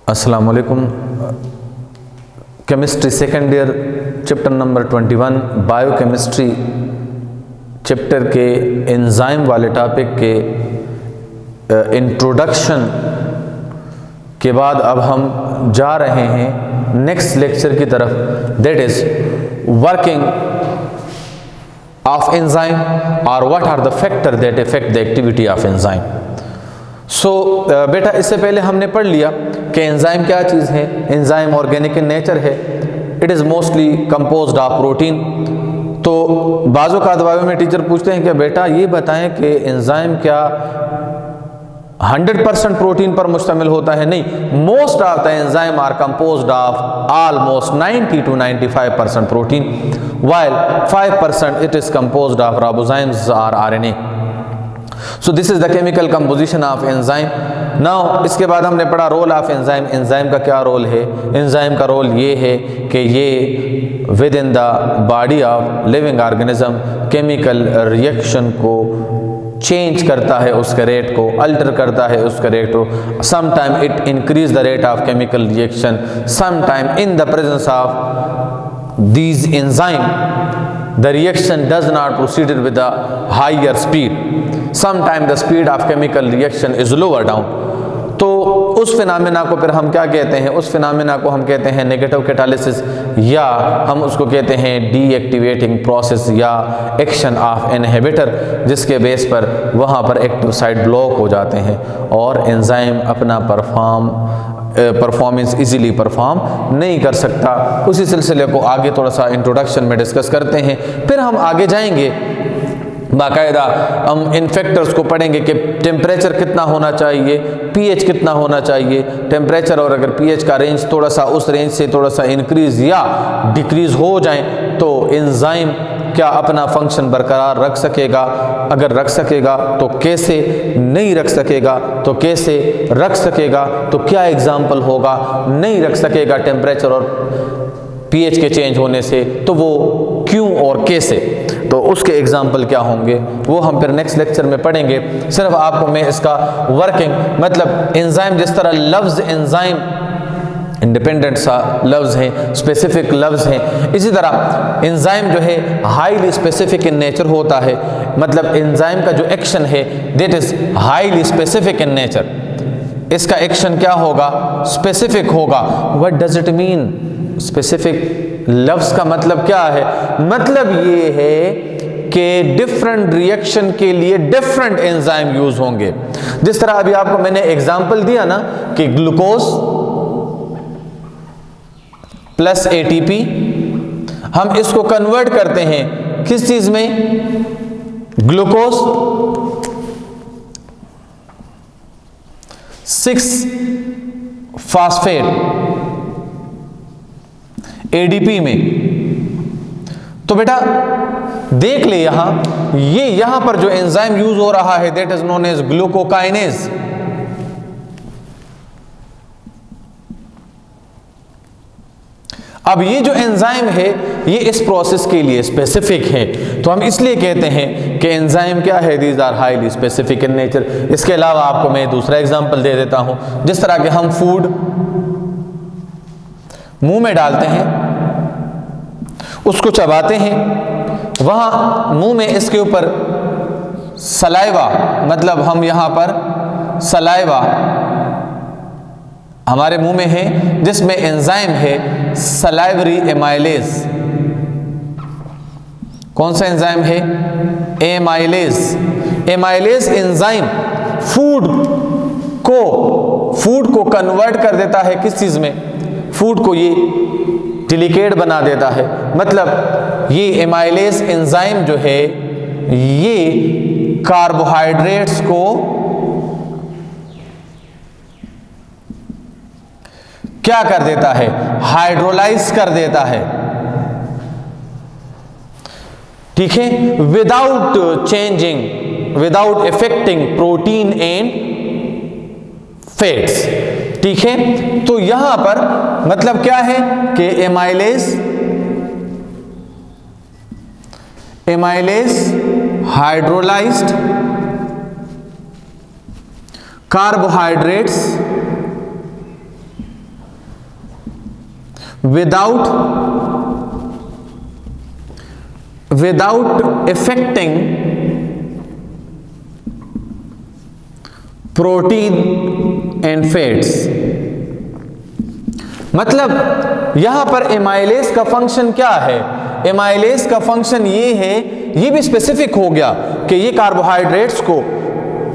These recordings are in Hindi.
अस्सलाम वालेकुम। Chemistry second year chapter number 21 biochemistry chapter के एंजाइम वाले टॉपिक के इंट्रोडक्शन के बाद अब हम जा रहे हैं नेक्स्ट लेक्चर की तरफ, that is working of enzyme और what are the factor that affect the activity of enzyme. So बेटा, इससे पहले हमने पढ़ लिया कि एंजाइम क्या चीज़ है। एंजाइम ऑर्गेनिक इन नेचर है, it is mostly composed of protein. तो बाज़ों का दवाई में टीचर पूछते हैं कि बेटा ये बताएं कि एंजाइम क्या 100% प्रोटीन पर मुश्तमिल होता है? नहीं, most of the enzyme are composed of almost 90 to 95% protein, while 5% it is composed of ribozymes or RNA. So this is the chemical composition of enzyme. Now इसके बाद हमने पढ़ा रोल ऑफ एंजाइम। एंजाइम का क्या रोल है? एंजाइम का रोल ये है कि ये with in the body of living organism chemical reaction को चेंज करता है, उसके रेट को अल्टर करता है, उसके रेट को। Sometime it increase the rate of chemical reaction, sometime in the presence of these enzyme the reaction does not proceed with a higher speed. Sometimes the speed of chemical reaction is lower down. तो उस फिनोमेना को फिर हम क्या कहते हैं? उस फिनोमेना को हम कहते हैं नेगेटिव कैटालिसिस, या हम उसको कहते हैं डीएक्टिवेटिंग प्रोसेस या एक्शन ऑफ इनहिबिटर, जिसके बेस पर वहाँ पर एक्टिव साइट ब्लॉक हो जाते हैं और एंजाइम अपना परफॉर्मेंस इजीली परफॉर्म नहीं कर सकता। उसी सिलसिले को आगे थोड़ा सा इंट्रोडक्शन में डिस्कस करते हैं, फिर हम आगे जाएंगे बाकायदा हम इन फैक्टर्स को पढ़ेंगे कि टेम्परेचर कितना होना चाहिए, पीएच कितना होना चाहिए। टेम्परेचर और अगर पीएच का रेंज थोड़ा सा उस रेंज से थोड़ा सा इंक्रीज या डिक्रीज हो जाए तो एंजाइम क्या अपना फंक्शन बरकरार रख सकेगा? अगर रख सकेगा तो कैसे, नहीं रख सकेगा तो कैसे, रख सकेगा तो क्या एग्जाम्पल होगा, नहीं रख सकेगा टेम्परेचर और पीएच के चेंज होने से तो वो क्यों और कैसे, तो उसके एग्जाम्पल क्या होंगे वो हम फिर नेक्स्ट लेक्चर में पढ़ेंगे। सिर्फ आपको मैं इसका वर्किंग मतलब एंजाइम, जिस तरह लफ्ज़ एंजाइम इंडिपेंडेंट सा लफ्ज़ हैं, स्पेसिफिक लफ्ज़ हैं, इसी तरह एंजाइम जो है हाईली स्पेसिफिक इन नेचर होता है। मतलब एंजाइम का जो एक्शन है that is highly specific in nature. इसका एक्शन क्या होगा? स्पेसिफिक होगा। What does it mean? Specific लफ्ज़ का मतलब क्या है? मतलब ये है कि डिफरेंट रिएक्शन के लिए डिफरेंट एंजाइम यूज होंगे। जिस तरह अभी आपको मैंने एग्जांपल दिया ना कि ग्लूकोज प्लस एटीपी, हम इसको कन्वर्ट करते हैं किस चीज में? ग्लूकोज 6-फॉस्फेट एडीपी में। तो बेटा देख ले यहां पर जो एंजाइम यूज हो रहा है that is known as glucokinase. अब ये जो एंजाइम है ये इस प्रोसेस के लिए स्पेसिफिक है, तो हम इसलिए कहते हैं कि एंजाइम क्या है? These are highly specific in nature. इसके अलावा आपको मैं दूसरा एग्जांपल दे देता हूं। जिस तरह के हम फूड मुंह में डालते हैं, उसको चबाते हैं, वहां मुंह में इसके ऊपर सलाइवा, मतलब हम यहां पर सलाइवा हमारे मुंह में है जिसमें एंजाइम है सलाइवरी एमाइलेज। कौन सा एंजाइम है? एमाइलेज। एमाइलेज एंजाइम फूड को कन्वर्ट कर देता है किस चीज में? फूड को ये डिलिकेट बना देता है। मतलब ये एमाइलेज एंजाइम जो है ये कार्बोहाइड्रेट्स को क्या कर देता है? हाइड्रोलाइज कर देता है। ठीक है, without affecting protein and fats. ठीक है, तो यहां पर मतलब क्या है कि amylase hydrolysed carbohydrates without affecting protein and fats। मतलब यहां पर एमाइलेज का फंक्शन क्या है? एमाइलेज का फंक्शन ये है, ये भी स्पेसिफिक हो गया कि ये कार्बोहाइड्रेट्स को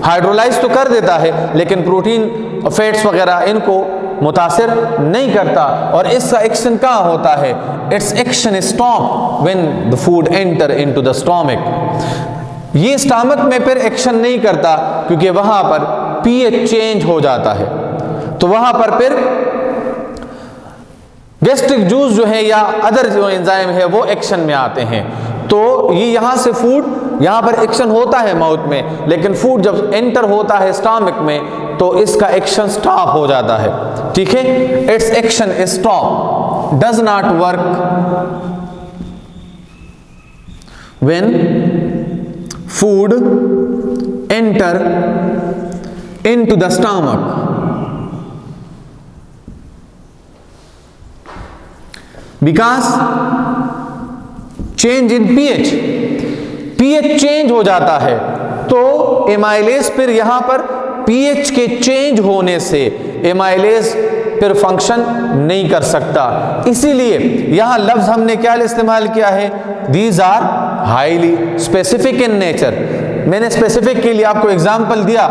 हाइड्रोलाइज तो कर देता है लेकिन प्रोटीन फैट्स वगैरह इनको मुतासिर नहीं करता। और इसका एक्शन कहाँ होता है? It's action stop when the food enter into the stomach. ये स्टमक में फिर एक्शन नहीं करता क्योंकि वहां पर पीएच चेंज हो जाता है, तो वहां पर फिर गैस्ट्रिक जूस जो है या अदर जो एंजाइम है वो एक्शन में आते हैं। तो ये यहां से फूड, यहां पर एक्शन होता है माउथ में, लेकिन फूड जब एंटर होता है स्टमक में तो इसका एक्शन स्टॉप हो जाता है। ठीक है, it's action stop, does not work when food enter into the stomach. Because change in pH, pH change हो जाता है, तो एमाइलेज फिर यहां पर पीएच के चेंज होने से एमाइलेज फिर फंक्शन नहीं कर सकता। इसीलिए यहां लफ्ज हमने क्या इस्तेमाल किया है? These are highly specific in nature. मैंने स्पेसिफिक के लिए आपको एग्जांपल दिया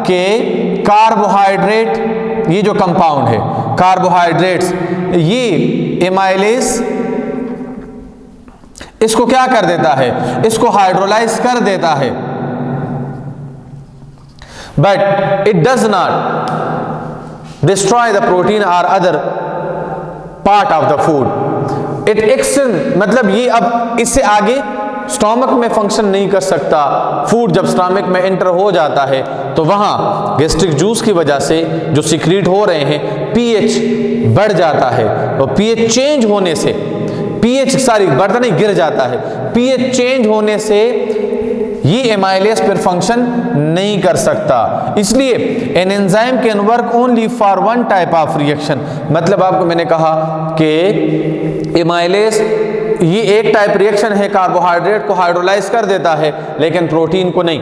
कि कार्बोहाइड्रेट, ये जो कंपाउंड है कार्बोहाइड्रेट्स, ये एमाइलेज इसको क्या कर देता है? इसको हाइड्रोलाइज कर देता है, but it does not destroy the protein और other part of the food. It action, मतलब ये अब इससे आगे स्टमक में फंक्शन नहीं कर सकता। फूड जब स्टमक में एंटर हो जाता है तो वहां गैस्ट्रिक जूस की वजह से जो सीक्रेट हो रहे हैं पीएच बढ़ जाता है, और पीएच चेंज होने से, पीएच बढ़ता नहीं गिर जाता है, पीएच चेंज होने से ये एमाइलेज फिर फंक्शन नहीं कर सकता। इसलिए an enzyme can work only for one type of reaction. मतलब आपको मैंने कहा कि एमाइलेज ये एक टाइप रिएक्शन है, कार्बोहाइड्रेट को हाइड्रोलाइज कर देता है लेकिन प्रोटीन को नहीं।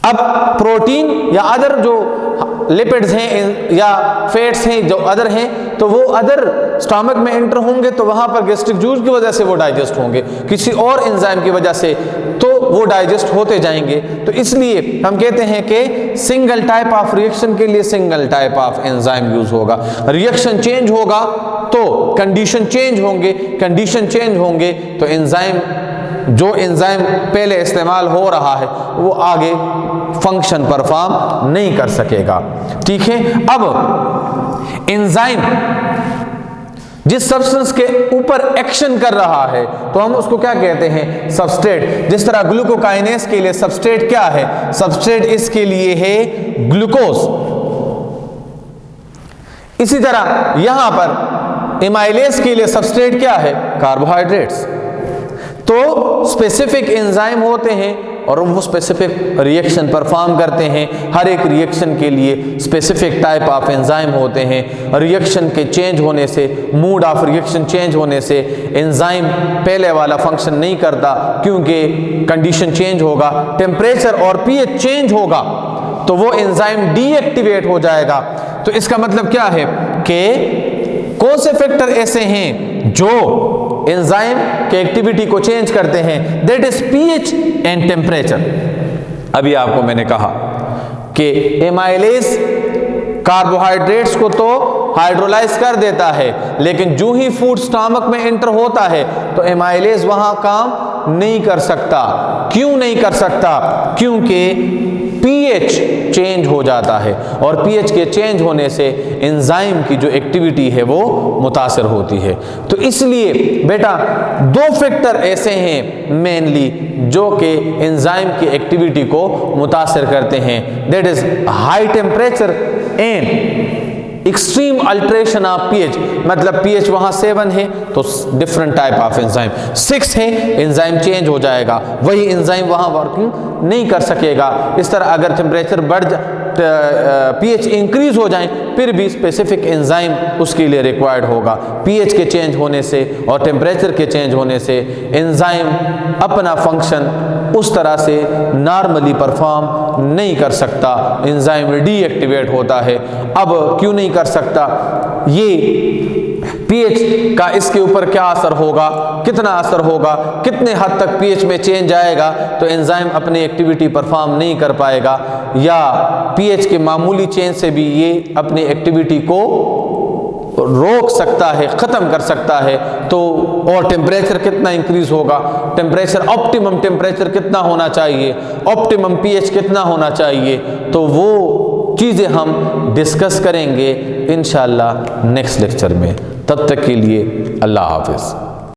अब प्रोटीन या अदर जो लिपिड्स हैं या फैट्स हैं जो अदर हैं, तो वो अदर स्टमक में एंटर होंगे तो वहां पर गैस्ट्रिक जूस की वजह से वो डाइजेस्ट होंगे, किसी और एंजाइम की वजह से तो वो डाइजेस्ट होते जाएंगे। तो इसलिए हम कहते हैं कि सिंगल टाइप ऑफ रिएक्शन के लिए single type of enzyme use होगा। रिएक्शन चेंज होगा तो कंडीशन चेंज होंगे, कंडीशन चेंज होंगे तो एंजाइम, जो एंजाइम पहले इस्तेमाल हो रहा है वो आगे फंक्शन परफॉर्म नहीं कर सकेगा। ठीक है, अब एंजाइम जिस सब्सटेंस के ऊपर एक्शन कर रहा है तो हम उसको क्या कहते हैं? सबस्ट्रेट। जिस तरह ग्लूकोकाइनेस के लिए सबस्ट्रेट क्या है? सबस्ट्रेट इसके लिए है ग्लूकोज। इसी तरह यहां पर एमाइलेज के लिए सबस्ट्रेट क्या है? कार्बोहाइड्रेट्स। तो स्पेसिफिक एंजाइम होते हैं और वो स्पेसिफिक रिएक्शन परफॉर्म करते हैं। हर एक रिएक्शन के लिए स्पेसिफिक टाइप ऑफ एंजाइम होते हैं। रिएक्शन के चेंज होने से, मूड ऑफ रिएक्शन चेंज होने से एंजाइम पहले वाला फंक्शन नहीं करता क्योंकि कंडीशन चेंज होगा, टेम्परेचर और पीएच चेंज होगा तो वो एंजाइम डीएक्टिवेट हो जाएगा। तो इसका मतलब क्या है कि कौन से फैक्टर ऐसे हैं जो एंजाइम के एक्टिविटी को चेंज करते हैं? That is pH and temperature. अभी आपको मैंने कहा कि एमाइलेज कार्बोहाइड्रेट्स को तो हाइड्रोलाइज कर देता है लेकिन जो ही फूड स्टमक में एंटर होता है तो एमाइलेज वहां काम नहीं कर सकता। क्यों नहीं कर सकता? क्योंकि पीएच चेंज हो जाता है और पीएच के चेंज होने से एंजाइम की जो एक्टिविटी है वो मुतासर होती है। तो इसलिए बेटा दो फैक्टर ऐसे हैं मेनली जो कि एंजाइम की एक्टिविटी को मुतासर करते हैं, that is high temperature and extreme alteration of pH. मतलब पीएच वहां 7 है तो डिफरेंट टाइप ऑफ एंजाइम, 6 है एंजाइम चेंज हो जाएगा, वही एंजाइम वहां वर्किंग नहीं कर सकेगा। इस तरह अगर टेम्परेचर pH इंक्रीज हो जाए फिर भी स्पेसिफिक एंजाइम उसके लिए रिक्वायर्ड होगा। pH के चेंज होने से और टेम्परेचर के चेंज होने से एंजाइम अपना फंक्शन उस तरह से नॉर्मली परफॉर्म नहीं कर सकता, एंजाइम डीएक्टिवेट होता है। अब क्यों नहीं कर सकता, ये pH का इसके ऊपर क्या असर होगा, कितना असर होगा, कितने हद तक pH में चेंज आएगा तो एंजाइम अपनी एक्टिविटी परफॉर्म नहीं कर पाएगा, या pH के मामूली चेंज से भी ये अपनी एक्टिविटी को रोक सकता है, ख़त्म कर सकता है। तो और टेम्परेचर कितना इंक्रीज होगा, टेम्परेचर ऑप्टिमम टेम्परेचर कितना होना चाहिए, ऑप्टिमम pH कितना होना चाहिए, तो वो चीज़ें हम डिस्कस करेंगे इंशाअल्लाह नेक्स्ट लेक्चर में। तब तक के लिए अल्लाह हाफ़िज़।